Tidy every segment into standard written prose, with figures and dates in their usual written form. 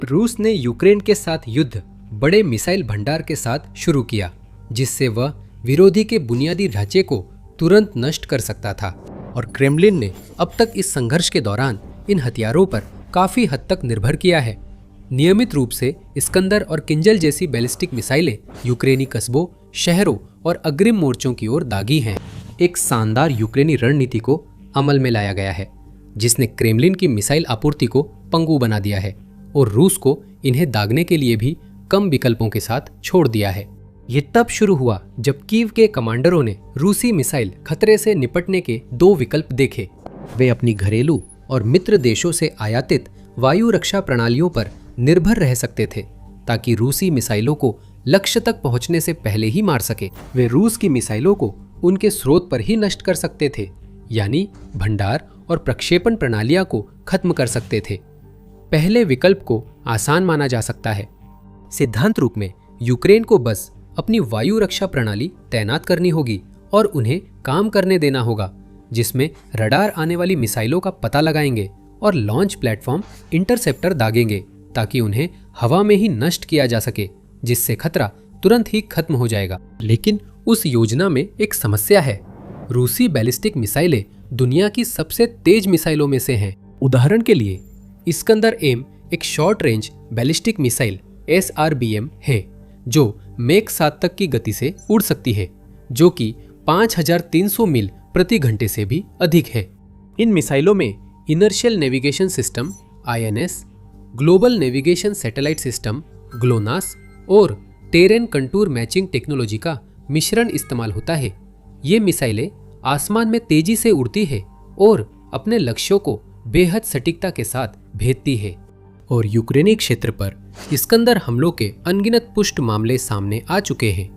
रूस ने यूक्रेन के साथ युद्ध बड़े मिसाइल भंडार के साथ शुरू किया, जिससे वह विरोधी के बुनियादी ढांचे को तुरंत नष्ट कर सकता था। और क्रेमलिन ने अब तक इस संघर्ष के दौरान इन हथियारों पर काफी हद तक निर्भर किया है। नियमित रूप से इस्कंदर और किंजल जैसी बैलिस्टिक मिसाइलें यूक्रेनी कस्बों, शहरों और अग्रिम मोर्चों की ओर दागी हैं। एक शानदार यूक्रेनी रणनीति को अमल में लाया गया है, जिसने क्रेमलिन की मिसाइल आपूर्ति को पंगु बना दिया है और रूस को इन्हें दागने के लिए भी कम विकल्पों के साथ छोड़ दिया है। ये तब शुरू हुआ जब कीव के कमांडरों ने रूसी मिसाइल खतरे से निपटने के दो विकल्प देखे। वे अपनी घरेलू और मित्र देशों से आयातित वायु रक्षा प्रणालियों पर निर्भर रह सकते थे, ताकि रूसी मिसाइलों को लक्ष्य तक पहुंचने से पहले ही मार सके। वे रूस की मिसाइलों को उनके स्रोत पर ही नष्ट कर सकते थे, यानी भंडार और प्रक्षेपण प्रणालियां को खत्म कर सकते थे। पहले विकल्प को आसान माना जा सकता है। सिद्धांत रूप में यूक्रेन को बस अपनी वायु रक्षा प्रणाली तैनात करनी होगी और उन्हें काम करने देना होगा, जिसमें रडार आने वाली मिसाइलों का पता लगाएंगे और लॉन्च प्लेटफॉर्म इंटरसेप्टर दागेंगे, ताकि उन्हें हवा में ही नष्ट किया जा सके, जिससे खतरा तुरंत ही खत्म हो जाएगा। लेकिन उस योजना में एक समस्या है। रूसी बैलिस्टिक मिसाइलें दुनिया की सबसे तेज मिसाइलों में से हैं। उदाहरण के लिए इस्कंदर एम एक short range ballistic missile SRBM है, जो मेक 7 तक की गति से उड़ सकती है, जो कि 5300 मील प्रति घंटे से भी अधिक है। इन मिसाइलों में inertial navigation system INS, global navigation satellite system GLONASS और टेरेन कंटूर मैचिंग टेक्नोलॉजी का मिश्रण इस्तेमाल होता है। ये मिसाइलें आसमान में तेजी से उड़ती है और अपने लक्ष्यों को बेहद सटीकता के साथ भेदती है। और यूक्रेनी क्षेत्र पर इस्कंदर हमलों के अनगिनत पुष्ट मामले सामने आ चुके हैं।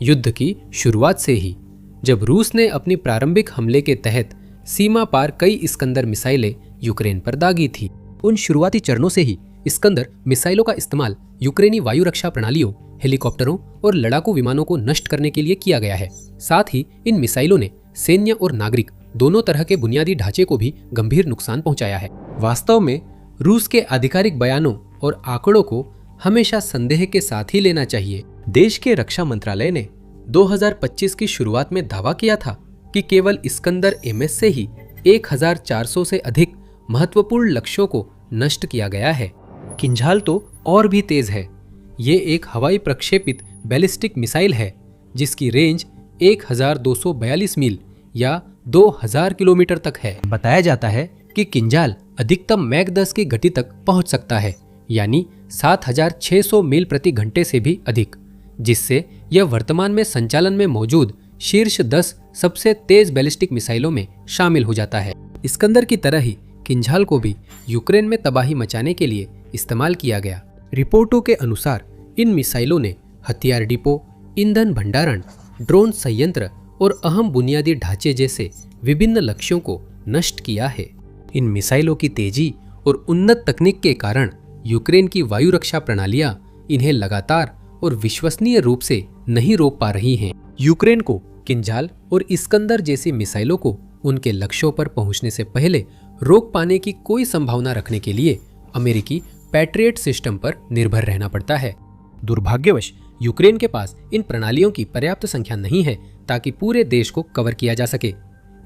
युद्ध की शुरुआत से ही, जब रूस ने अपनी प्रारंभिक हमले के तहत सीमा पार कई इस्कंदर मिसाइलें यूक्रेन पर दागी थी, उन शुरुआती चरणों से ही इस्कंदर मिसाइलों का इस्तेमाल यूक्रेनी वायु रक्षा प्रणालियों, हेलीकॉप्टरों और लड़ाकू विमानों को नष्ट करने के लिए किया गया है। साथ ही इन मिसाइलों ने सैन्य और नागरिक दोनों तरह के बुनियादी ढांचे को भी गंभीर नुकसान पहुंचाया है। वास्तव में रूस के आधिकारिक बयानों और आंकड़ों को हमेशा संदेह के साथ ही लेना चाहिए। देश के रक्षा मंत्रालय ने 2025 की शुरुआत में दावा किया था कि केवल इस्कंदर MS से ही 1400 से अधिक महत्वपूर्ण लक्ष्यों को नष्ट किया गया है। किंझाल तो और भी तेज है। ये एक हवाई प्रक्षेपित बैलिस्टिक मिसाइल है, जिसकी रेंज 1242 मील या 2000 किलोमीटर तक है। बताया जाता है कि किंझाल अधिकतम मैक 10 की गति तक पहुंच सकता है, यानी 7600 मील प्रति घंटे से भी अधिक, जिससे यह वर्तमान में संचालन में मौजूद शीर्ष 10 सबसे तेज बैलिस्टिक मिसाइलों में शामिल हो जाता है। इस्कंदर की तरह ही किंझाल को भी यूक्रेन में तबाही मचाने के लिए इस्तेमाल किया गया। रिपोर्टों के अनुसार इन मिसाइलों ने हथियार डिपो, ईंधन भंडारण, ड्रोन संयंत्र और अहम बुनियादी ढांचे जैसे विभिन्न लक्ष्यों को नष्ट किया है। इन मिसाइलों की तेजी और उन्नत तकनीक के कारण यूक्रेन की वायु रक्षा प्रणालियां इन्हें लगातार और विश्वसनीय रूप से नहीं रोक पा रही हैं। यूक्रेन को किंझाल और इस्कंदर जैसी मिसाइलों को उनके लक्ष्यों पर पहुंचने से पहले रोक पाने की कोई संभावना रखने के लिए अमेरिकी पैट्रियट सिस्टम पर निर्भर रहना पड़ता है। दुर्भाग्यवश यूक्रेन के पास इन प्रणालियों की पर्याप्त संख्या नहीं है ताकि पूरे देश को कवर किया जा सके।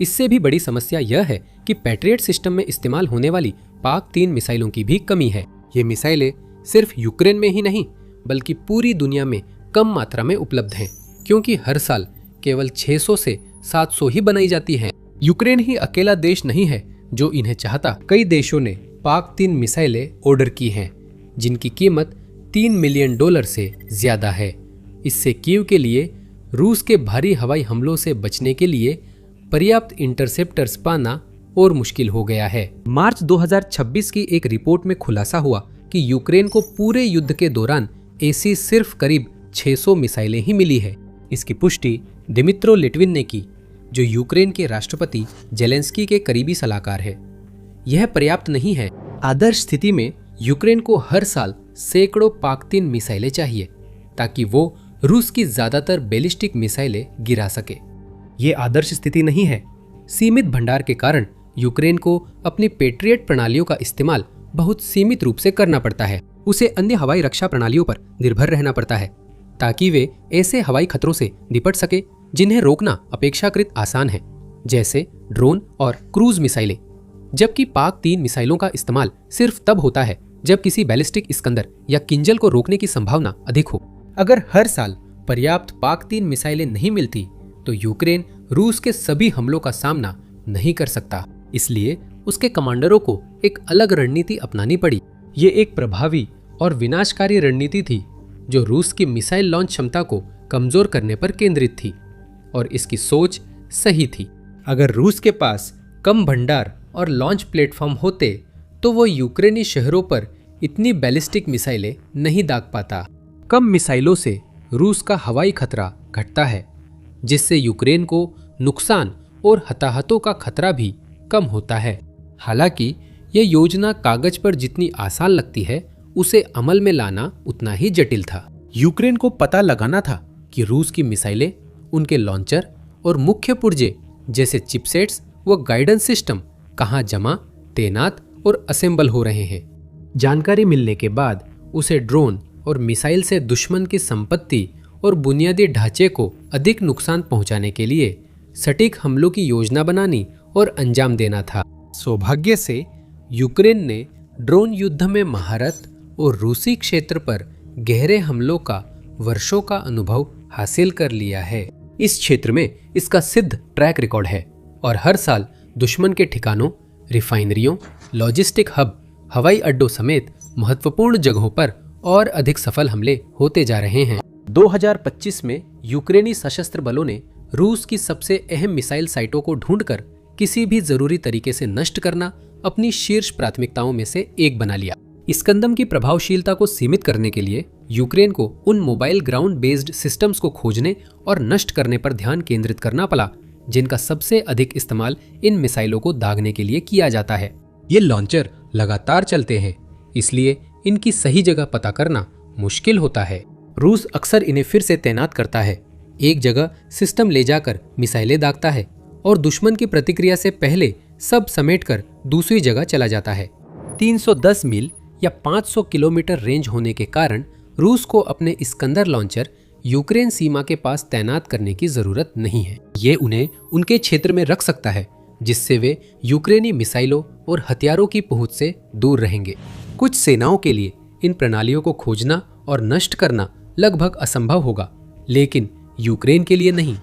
इससे भी बड़ी समस्या यह है कि पैट्रियट सिस्टम में इस्तेमाल होने वाली PAC-3 मिसाइलों की भी कमी है। ये मिसाइलें सिर्फ यूक्रेन में ही नहीं, बल्कि पूरी दुनिया में कम मात्रा में उपलब्ध हैं, क्योंकि हर साल केवल 600 से 700 ही बनाई जाती हैं। यूक्रेन ही अकेला देश नहीं है जो इन्हें चाहता। कई देशों ने PAC-3 मिसाइलें ऑर्डर की हैं, जिनकी कीमत $3 मिलियन से ज्यादा है। इससे कीव के लिए रूस के भारी हवाई हमलों से बचने के लिए पर्याप्त इंटरसेप्टर्स पाना और मुश्किल हो गया है। मार्च 2026 की एक रिपोर्ट में खुलासा हुआ कि यूक्रेन को पूरे युद्ध के दौरान ऐसी सिर्फ करीब 600 मिसाइलें ही मिली है। इसकी पुष्टि दिमित्रो लिटविन ने की, जो यूक्रेन के राष्ट्रपति जेलेंस्की के करीबी सलाहकार है। यह पर्याप्त नहीं है। आदर्श स्थिति में यूक्रेन को हर साल सैकड़ों PAC-3 मिसाइलें चाहिए, ताकि वो रूस की ज्यादातर बैलिस्टिक मिसाइलें गिरा सके। ये आदर्श स्थिति नहीं है। सीमित भंडार के कारण यूक्रेन को अपनी पैट्रियट प्रणालियों का इस्तेमाल बहुत सीमित रूप से करना पड़ता है। उसे अन्य हवाई रक्षा प्रणालियों पर निर्भर रहना पड़ता है ताकि वे ऐसे हवाई खतरों से निपट सके जिन्हें रोकना अपेक्षाकृत आसान है, जैसे ड्रोन और क्रूज मिसाइलें। जबकि पाक-3 मिसाइलों का इस्तेमाल सिर्फ तब होता है जब किसी बैलिस्टिक इस्कंदर या किंजल को रोकने की संभावना अधिक हो। अगर हर साल पर्याप्त पाक-3 मिसाइलें नहीं मिलती तो यूक्रेन रूस के सभी हमलों का सामना नहीं कर सकता। इसलिए उसके कमांडरों को एक अलग रणनीति अपनानी पड़ी। ये एक प्रभावी और विनाशकारी रणनीति थी जो रूस की मिसाइल लॉन्च क्षमता को कमजोर करने पर केंद्रित थी, और इसकी सोच सही थी। अगर रूस के पास कम भंडार और लॉन्च प्लेटफॉर्म होते तो वो यूक्रेनी शहरों पर इतनी बैलिस्टिक मिसाइलें नहीं दाग पाता। कम मिसाइलों से रूस का हवाई खतरा घटता है, जिससे यूक्रेन को नुकसान और हताहतों का खतरा भी कम होता है। हालांकि यह योजना कागज पर जितनी आसान लगती है, उसे अमल में लाना उतना ही जटिल था। यूक्रेन को पता लगाना था कि रूस की मिसाइलें, उनके लॉन्चर और मुख्य पुर्जे जैसे चिपसेट्स व गाइडेंस सिस्टम कहाँ जमा, तैनात और असेंबल हो रहे हैं। जानकारी मिलने के बाद उसे ड्रोन और मिसाइल से दुश्मन की संपत्ति और बुनियादी ढांचे को अधिक नुकसान पहुंचाने के लिए सटीक हमलों की योजना बनानी और अंजाम देना था। सौभाग्य से यूक्रेन ने ड्रोन युद्ध में महारत और रूसी क्षेत्र पर गहरे हमलों का वर्षों का अनुभव हासिल कर लिया है। इस क्षेत्र में इसका सिद्ध ट्रैक रिकॉर्ड है और हर साल दुश्मन के ठिकानों, रिफाइनरियों, लॉजिस्टिक हब, हवाई अड्डों समेत महत्वपूर्ण जगहों पर और अधिक सफल हमले होते जा रहे हैं। 2025 में यूक्रेनी सशस्त्र बलों ने रूस की सबसे अहम मिसाइल साइटों को ढूंढकर किसी भी जरूरी तरीके से नष्ट करना अपनी शीर्ष प्राथमिकताओं में से एक बना लिया। इस्कंदम की प्रभावशीलता को सीमित करने के लिए यूक्रेन को उन मोबाइल ग्राउंड बेस्ड सिस्टम्स को खोजने और नष्ट करने पर ध्यान केंद्रित करना पड़ा जिनका सबसे अधिक इस्तेमाल इन मिसाइलों को दागने के लिए किया जाता है। ये लॉन्चर लगातार चलते हैं, इसलिए इनकी सही जगह पता करना मुश्किल होता है। रूस अक्सर इन्हें फिर से तैनात करता है, एक जगह सिस्टम ले जाकर मिसाइलें दागता है और दुश्मन की प्रतिक्रिया से पहले सब समेटकर दूसरी जगह चला जाता है। 310 मील या 500 किलोमीटर रेंज होने के कारण रूस को अपने इस्कंदर लॉन्चर यूक्रेन सीमा के पास तैनात करने की जरूरत नहीं है। ये उन्हें उनके क्षेत्र में रख सकता है, जिससे वे यूक्रेनी मिसाइलों और हथियारों की पहुंच से दूर रहेंगे। कुछ सेनाओं के लिए इन प्रणालियों को खोजना और नष्ट करना लगभग असंभव होगा, लेकिन यूक्रेन के लिए नहीं।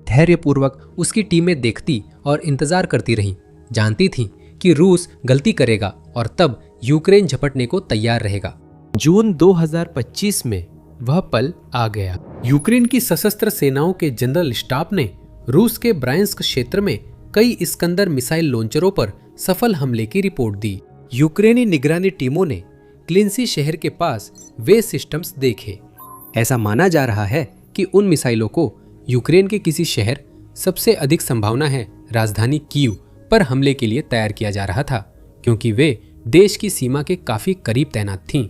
धैर्यपूर्वक उसकी टीमें देखती और इंतजार करती रहीं, जानती थीं कि रूस गलती करेगा और तब यूक्रेन झपटने को तैयार रहेगा। जून 2025 में वह पल आ गया। यूक्रेन की सशस्त्र सेनाओं के जनरल स्टाफ ने रूस के ब्रायंस्क क्षेत्र में कई इस्कंदर मिसाइल लॉन्चरों पर सफल हमले की रिपोर्ट दी। यूक्रेनी निगरानी टीमों ने क्लिंसी शहर के पास वे सिस्टम्स देखे। ऐसा माना जा रहा है कि उन मिसाइलों को यूक्रेन के किसी शहर, सबसे अधिक संभावना है राजधानी कीव, पर हमले के लिए तैयार किया जा रहा था, क्योंकि वे देश की सीमा के काफी करीब तैनात थीं।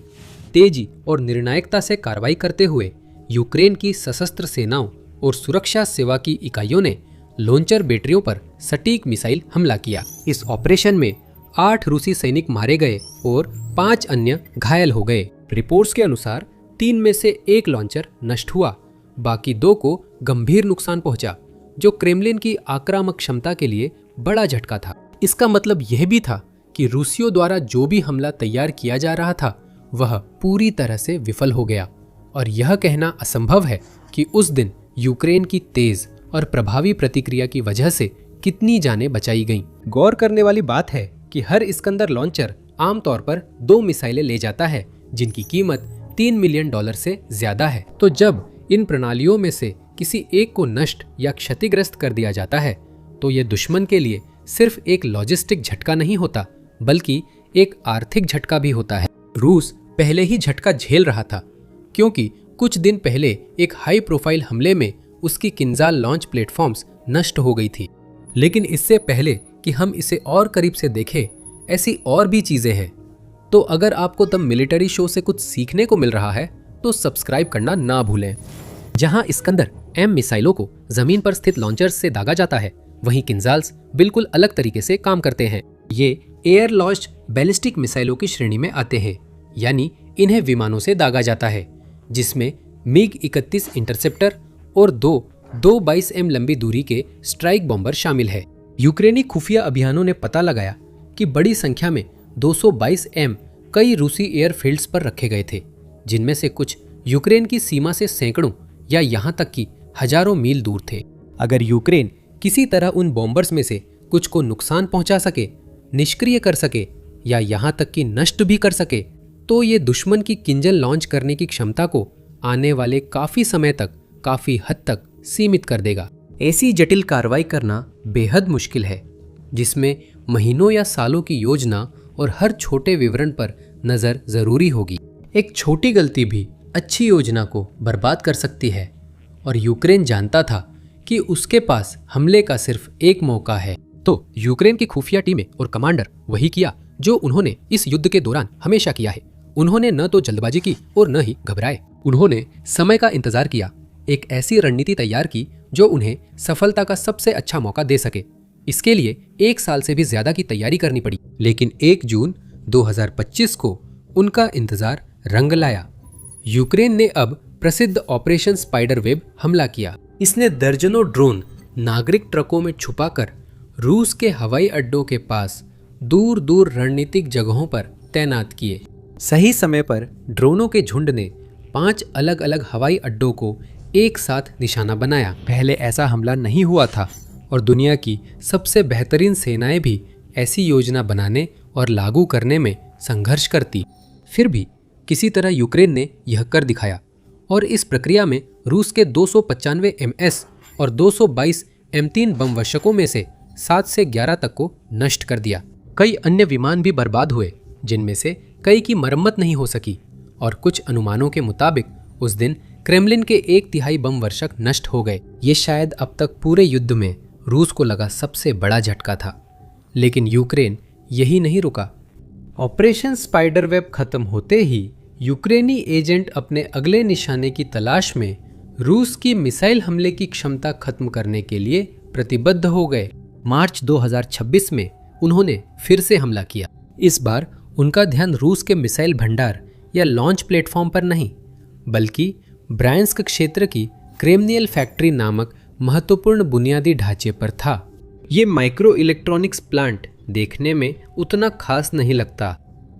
तेजी और निर्णायकता से कार्रवाई करते हुए यूक्रेन की सशस्त्र सेनाओं और सुरक्षा सेवा की इकाइयों ने लॉन्चर बैटरियों पर सटीक मिसाइल हमला किया। इस ऑपरेशन में 8 रूसी सैनिक मारे गए और 5 अन्य घायल हो गए। रिपोर्ट्स के अनुसार 3 में से 1 लॉन्चर नष्ट हुआ, बाकी 2 को गंभीर नुकसान पहुंचा, जो क्रेमलिन की आक्रामक क्षमता के लिए बड़ा झटका था। इसका मतलब यह भी था कि रूसियों द्वारा जो भी हमला तैयार किया जा रहा था वह पूरी तरह से विफल हो गया, और यह कहना असंभव है कि उस दिन यूक्रेन की तेज और प्रभावी प्रतिक्रिया की वजह से कितनी जानें बचाई गईं। गौर करने वाली बात है कि हर इस्कंदर लॉन्चर आमतौर पर 2 मिसाइलें ले जाता है, जिनकी कीमत $3 मिलियन से ज्यादा है। तो जब इन प्रणालियों में से किसी एक को नष्ट या क्षतिग्रस्त कर दिया जाता है, तो यह दुश्मन के लिए सिर्फ एक लॉजिस्टिक झटका नहीं होता, बल्कि एक आर्थिक झटका भी होता है। रूस पहले ही झटका झेल रहा था, क्योंकि कुछ दिन पहले एक हाई प्रोफाइल हमले में उसकी किंजाल लॉन्च प्लेटफॉर्म्स नष्ट हो गई थी। लेकिन इससे पहले कि हम इसे और करीब से देखें, ऐसी और भी चीजें हैं। तो अगर आपको द मिलिट्री शो से कुछ सीखने को मिल रहा है तो सब्सक्राइब करना ना भूलें। जहां इस्कंदर M मिसाइलों को जमीन पर स्थित लॉन्चर्स से दागा जाता है, वहीं किंजाल्स बिल्कुल अलग तरीके से काम करते हैं। ये एयर लॉन्च्ड बैलिस्टिक मिसाइलों की श्रेणी में आते हैं, यानी इन्हें विमानों से दागा जाता है, जिसमें MiG-31 इंटरसेप्टर और दो 22M लंबी दूरी के स्ट्राइक बॉम्बर शामिल है। यूक्रेनी खुफिया अभियानों ने पता लगाया कि बड़ी संख्या में 222M कई रूसी एयरफील्ड्स पर रखे गए थे, जिनमें से कुछ यूक्रेन की सीमा से सैकड़ों या यहाँ तक कि हजारों मील दूर थे। अगर यूक्रेन किसी तरह उन बॉम्बर्स में से कुछ को नुकसान पहुंचा सके, निष्क्रिय कर सके या यहाँ तक कि नष्ट भी कर सके, तो ये दुश्मन की किंजल लॉन्च करने की क्षमता को आने वाले काफी समय तक काफी हद तक सीमित कर देगा। ऐसी जटिल कार्रवाई करना बेहद मुश्किल है, जिसमें महीनों या सालों की योजना और हर छोटे विवरण पर नजर जरूरी होगी। एक छोटी गलती भी अच्छी योजना को बर्बाद कर सकती है, और यूक्रेन जानता था कि उसके पास हमले का सिर्फ एक मौका है। तो यूक्रेन की खुफिया टीमें और कमांडर वही किया जो उन्होंने इस युद्ध के दौरान हमेशा किया है। उन्होंने न तो जल्दबाजी की और न ही घबराए। उन्होंने समय का इंतजार किया, एक ऐसी रणनीति तैयार की जो उन्हें सफलता का सबसे अच्छा मौका दे सके। इसके लिए 1 साल से भी ज्यादा की तैयारी करनी पड़ी, लेकिन 1 जून 2025 को उनका इंतजार रंग लाया। यूक्रेन ने अब प्रसिद्ध ऑपरेशन स्पाइडर वेब हमला किया। इसने दर्जनों ड्रोन नागरिक ट्रकों में छुपाकर रूस के हवाई अड्डों के पास दूर दूर रणनीतिक जगहों पर तैनात किए। सही समय पर ड्रोनों के झुंड ने 5 अलग अलग हवाई अड्डों को एक साथ निशाना बनाया। पहले ऐसा हमला नहीं हुआ था और दुनिया की सबसे बेहतरीन सेनाएं भी ऐसी योजना बनाने और लागू करने में संघर्ष करती। फिर भी किसी तरह यूक्रेन ने यह कर दिखाया और इस प्रक्रिया में रूस के 295 MS और 222 M3 बम वर्षकों में से 7 से 11 तक को नष्ट कर दिया। कई अन्य विमान भी बर्बाद हुए, जिनमें से कई की मरम्मत नहीं हो सकी, और कुछ अनुमानों के मुताबिक उस दिन क्रेमलिन के 1/3 बम वर्षक नष्ट हो गए। ये शायद अब तक पूरे युद्ध में रूस को लगा सबसे बड़ा झटका था। लेकिन यूक्रेन यही नहीं रुका। ऑपरेशन स्पाइडर वेब खत्म होते ही यूक्रेनी एजेंट अपने अगले निशाने की तलाश में रूस की मिसाइल हमले की क्षमता खत्म करने के लिए प्रतिबद्ध हो गए। मार्च 2026 में उन्होंने फिर से हमला किया। इस बार उनका ध्यान रूस के मिसाइल भंडार या लॉन्च प्लेटफॉर्म पर नहीं, बल्कि ब्रायंस्क क्षेत्र की क्रेमनियल फैक्ट्री नामक महत्वपूर्ण बुनियादी ढांचे पर था। ये माइक्रो इलेक्ट्रॉनिक्स प्लांट देखने में उतना खास नहीं लगता,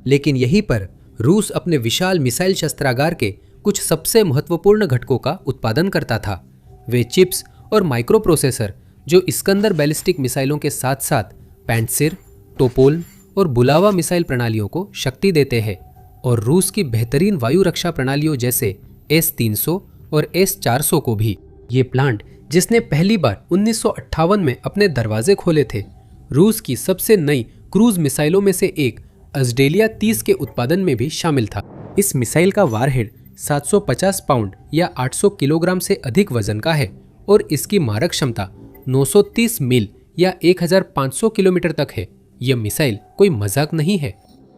लेकिन यहीं पर रूस अपने विशाल मिसाइल शस्त्रागार के कुछ सबसे महत्वपूर्ण घटकों का उत्पादन करता था। वे चिप्स और माइक्रो प्रोसेसर जो इस्कंदर बैलिस्टिक मिसाइलों के साथ साथ पैंटसिर, टोपोल और बुलावा मिसाइल प्रणालियों को शक्ति देते हैं, और रूस की बेहतरीन वायु रक्षा प्रणालियों जैसे S-300 और S-400 को भी। ये प्लांट, जिसने पहली बार 1958 में अपने दरवाजे खोले थे, रूस की सबसे नई क्रूज मिसाइलों में से एक अजडेलिया 30 के उत्पादन में भी शामिल था। इस मिसाइल का वारहेड 750 पाउंड या 800 किलोग्राम से अधिक वजन का है और इसकी मारक क्षमता 930 मील या 1500 किलोमीटर तक है। यह मिसाइल कोई मजाक नहीं है।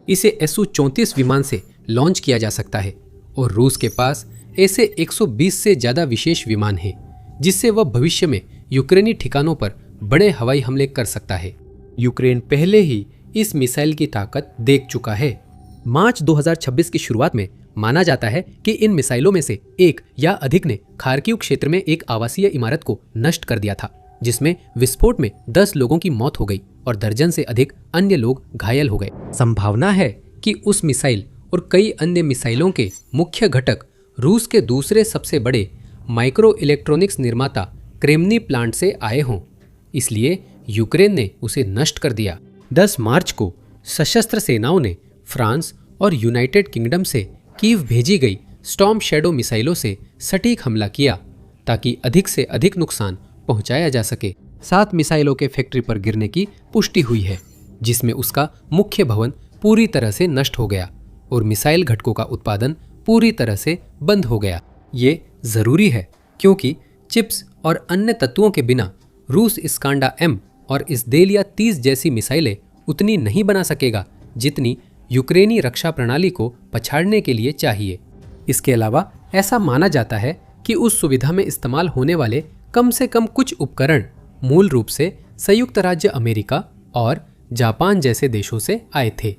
इसे Su-34 विमान से लॉन्च किया जा सकता है और रूस के पास ऐसे 120 से ज़्यादा विशेष विमान हैं, जिससे वह भविष्य में यूक्रेनी ठिकानों पर बड़े हवाई हमले कर सकता है। यूक्रेन पहले ही इस मिसाइल की ताकत देख चुका है। मार्च 2026 की शुरुआत में माना जाता है कि इन मिसाइलों में से एक या अधिक ने खार्किव क्षेत्र में एक आवासीय इमारत को नष्ट कर दिया था, जिसमें विस्फोट में 10 लोगों की मौत हो गई और दर्जन से अधिक अन्य लोग घायल हो गए। संभावना है कि उस मिसाइल और कई अन्य मिसाइलों के मुख्य घटक रूस के दूसरे सबसे बड़े माइक्रो इलेक्ट्रॉनिक्स निर्माता क्रेमनी प्लांट से आए हों, इसलिए यूक्रेन ने उसे नष्ट कर दिया। 10 मार्च को सशस्त्र सेनाओं ने फ्रांस और यूनाइटेड किंगडम से कीव भेजी गई स्टॉर्म शैडो मिसाइलों से सटीक हमला किया ताकि अधिक से अधिक नुकसान पहुंचाया जा सके। 7 मिसाइलों के फैक्ट्री पर गिरने की पुष्टि हुई है, जिसमें उसका मुख्य भवन पूरी तरह से नष्ट हो गया और मिसाइल घटकों का उत्पादन पूरी तरह से बंद हो गया। ये जरूरी है क्योंकि चिप्स और अन्य तत्वों के बिना रूस इस्कांडा-M और इस्देलिया 30 जैसी मिसाइलें उतनी नहीं बना सकेगा जितनी यूक्रेनी रक्षा प्रणाली को पछाड़ने के लिए चाहिए। इसके अलावा ऐसा माना जाता है कि उस सुविधा में इस्तेमाल होने वाले कम से कम कुछ उपकरण मूल रूप से संयुक्त राज्य अमेरिका और जापान जैसे देशों से आए थे।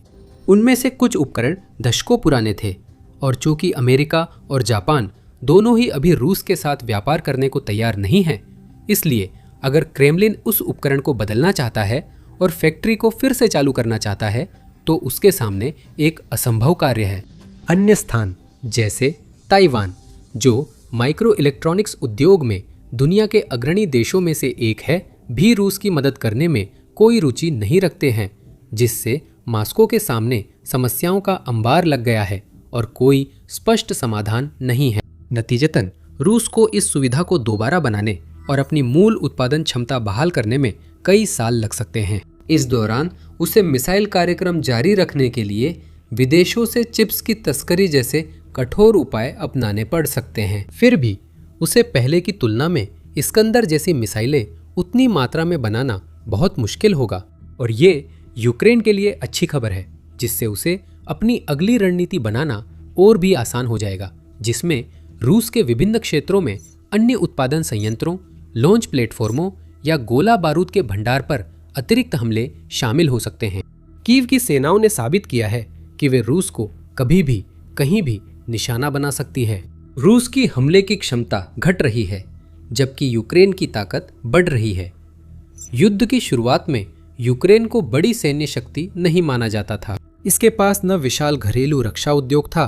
उनमें से कुछ उपकरण दशकों पुराने थे और चूंकि अमेरिका और जापान दोनों ही अभी रूस के साथ व्यापार करने को तैयार नहीं हैं, इसलिए अगर क्रेमलिन उस उपकरण को बदलना चाहता है और फैक्ट्री को फिर से चालू करना चाहता है तो उसके सामने एक असंभव कार्य है। अन्य स्थान जैसे ताइवान, जो माइक्रो इलेक्ट्रॉनिक्स उद्योग में दुनिया के अग्रणी देशों में से एक है, भी रूस की मदद करने में कोई रुचि नहीं रखते हैं, जिससे मॉस्को के सामने समस्याओं का अंबार लग गया है और कोई स्पष्ट समाधान नहीं है। नतीजतन रूस को इस सुविधा को दोबारा बनाने और अपनी मूल उत्पादन क्षमता बहाल करने में कई साल लग सकते हैं। इस दौरान उसे मिसाइल कार्यक्रम जारी रखने के लिए विदेशों से चिप्स की तस्करी जैसे कठोर उपाय अपनाने पड़ सकते हैं। फिर भी उसे पहले की तुलना में इस्कंदर जैसी मिसाइलें उतनी मात्रा में बनाना बहुत मुश्किल होगा और ये यूक्रेन के लिए अच्छी खबर है, जिससे उसे अपनी अगली रणनीति बनाना और भी आसान हो जाएगा, जिसमें रूस के विभिन्न क्षेत्रों में अन्य उत्पादन संयंत्रों, लॉन्च प्लेटफॉर्मों या गोला बारूद के भंडार पर अतिरिक्त हमले शामिल हो सकते हैं। कीव की सेनाओं ने साबित किया है कि वे रूस को कभी भी कहीं भी निशाना बना सकती है। रूस की हमले की क्षमता घट रही है, जबकि यूक्रेन की ताकत बढ़ रही है। युद्ध की शुरुआत में यूक्रेन को बड़ी सैन्य शक्ति नहीं माना जाता था। इसके पास न विशाल घरेलू रक्षा उद्योग था,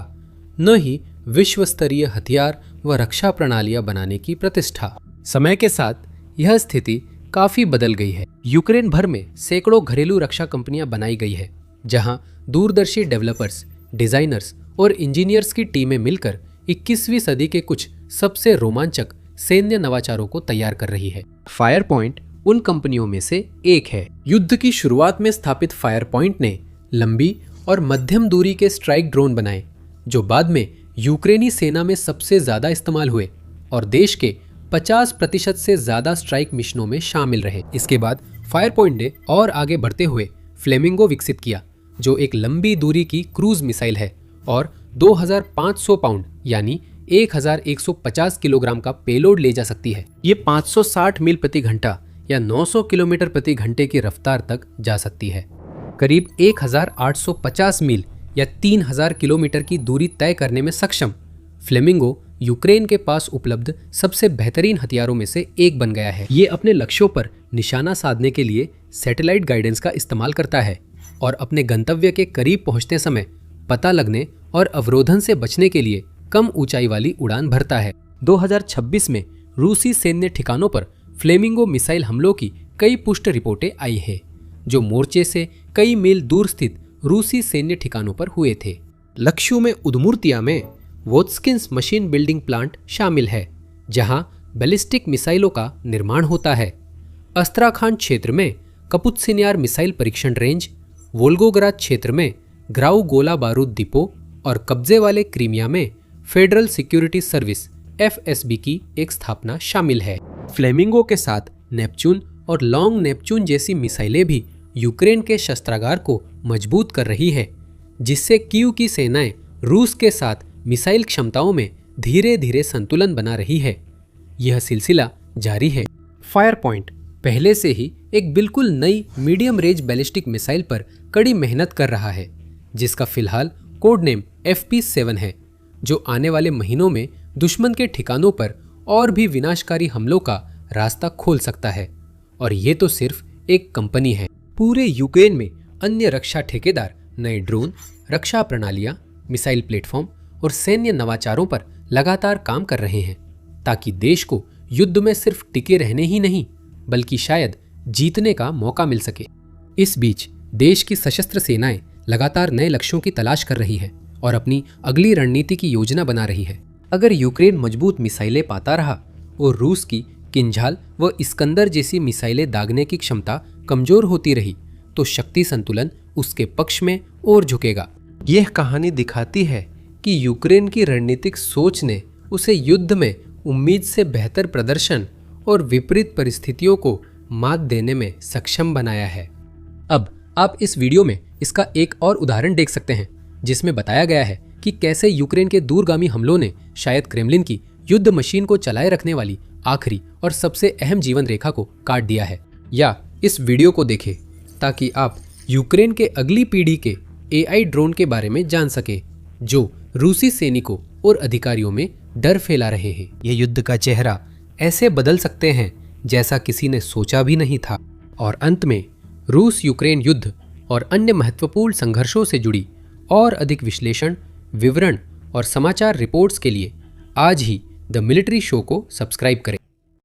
न ही विश्व स्तरीय हथियार व रक्षा प्रणालियां बनाने की प्रतिष्ठा। समय के साथ यह स्थिति काफी बदल गई है। यूक्रेन भर में सैकड़ों घरेलू रक्षा कंपनियां बनाई गई है, जहां दूरदर्शी डेवलपर्स, डिजाइनर्स और इंजीनियर्स की टीमें मिलकर 21वीं सदी के कुछ सबसे रोमांचक सैन्य नवाचारों को तैयार कर रही है। फायर पॉइंट उन कंपनियों में से एक है। युद्ध की शुरुआत में स्थापित फायर पॉइंट ने लंबी और मध्यम दूरी के स्ट्राइक ड्रोन बनाए, जो बाद में यूक्रेनी सेना में सबसे ज्यादा इस्तेमाल हुए और देश के 50% से ज्यादा स्ट्राइक मिशनों में शामिल रहे। इसके बाद फायर पॉइंट ने और आगे बढ़ते हुए फ्लेमिंगो विकसित किया, जो एक लंबी दूरी की क्रूज मिसाइल है और 2500 पाउंड यानी 1150 किलोग्राम का पेलोड ले जा सकती है। ये 560 मील प्रति घंटा या 900 किलोमीटर प्रति घंटे की रफ्तार तक जा सकती है। करीब 1850 मील या 3000 किलोमीटर की दूरी तय करने में सक्षम फ्लेमिंगो यूक्रेन के पास उपलब्ध सबसे बेहतरीन हथियारों में से एक बन गया है। ये अपने लक्ष्यों पर निशाना साधने के लिए सैटेलाइट गाइडेंस का इस्तेमाल करता है और अपने गंतव्य के करीब पहुंचते समय पता लगने और अवरोधन से बचने के लिए कम ऊंचाई वाली उड़ान भरता है। 2026 में रूसी सैन्य ठिकानों पर फ्लेमिंगो मिसाइल हमलों की कई पुष्ट रिपोर्टें आई है, जो मोर्चे से कई मील दूर स्थित रूसी सैन्य ठिकानों पर हुए थे। लक्ष्यों में उदमुर्तिया में वोत्स्किन्स मशीन बिल्डिंग प्लांट शामिल है, जहां बैलिस्टिक मिसाइलों का निर्माण होता है। अस्त्राखान क्षेत्र में कपुत्सिन्यार मिसाइल परीक्षण रेंज, वोल्गोग्राद क्षेत्र में ग्राउ गोला बारूद डिपो और कब्जे वाले क्रीमिया में फेडरल सिक्योरिटी सर्विस FSB की एक स्थापना शामिल है। फ्लेमिंगो के साथ नेपच्यून और लॉन्ग नेपच्यून जैसी मिसाइलें भी यूक्रेन के शस्त्रागार को मजबूत कर रही है, जिससे कीव की सेनाएं रूस के साथ मिसाइल क्षमताओं में धीरे धीरे संतुलन बना रही है। यह सिलसिला जारी है। फायर पॉइंट पहले से ही एक बिल्कुल नई मीडियम रेंज बैलिस्टिक मिसाइल पर कड़ी मेहनत कर रहा है, जिसका फिलहाल कोड नेम FP7 है, जो आने वाले महीनों में दुश्मन के ठिकानों पर और भी विनाशकारी हमलों का रास्ता खोल सकता है। और ये तो सिर्फ एक कंपनी है। पूरे यूक्रेन में अन्य रक्षा ठेकेदार नए ड्रोन, रक्षा प्रणालियां, मिसाइल प्लेटफॉर्म और सैन्य नवाचारों पर लगातार काम कर रहे हैं, ताकि देश को युद्ध में सिर्फ टिके रहने ही नहीं बल्कि शायद जीतने का मौका मिल सके। इस बीच देश की सशस्त्र सेनाएं लगातार नए लक्ष्यों की तलाश कर रही है और अपनी अगली रणनीति की योजना बना रही है। अगर यूक्रेन मजबूत मिसाइलें पाता रहा और रूस की किंझाल व इस्कंदर जैसी मिसाइलें दागने की क्षमता कमजोर होती रही, तो शक्ति संतुलन उसके पक्ष में और झुकेगा। यह कहानी दिखाती है कि यूक्रेन की रणनीतिक सोच ने उसे युद्ध में उम्मीद से बेहतर प्रदर्शन और विपरीत परिस्थितियों को मात देने में सक्षम बनाया है। अब आप इस वीडियो में इसका एक और उदाहरण देख सकते हैं, जिसमें बताया गया है कि कैसे यूक्रेन के दूरगामी हमलों ने शायद क्रेमलिन की युद्ध मशीन को चलाए रखने वाली आखिरी और सबसे अहम जीवन रेखा को काट दिया है। या इस वीडियो को देखें ताकि आप यूक्रेन के अगली पीढ़ी के AI ड्रोन के बारे में जान सके, जो रूसी सैनिकों और अधिकारियों में डर फैला रहे हैं। ये युद्ध का चेहरा ऐसे बदल सकते हैं जैसा किसी ने सोचा भी नहीं था। और अंत में रूस यूक्रेन युद्ध और अन्य महत्वपूर्ण संघर्षों से जुड़ी और अधिक विश्लेषण, विवरण और समाचार रिपोर्ट्स के लिए आज ही द मिलिट्री शो को सब्सक्राइब करें।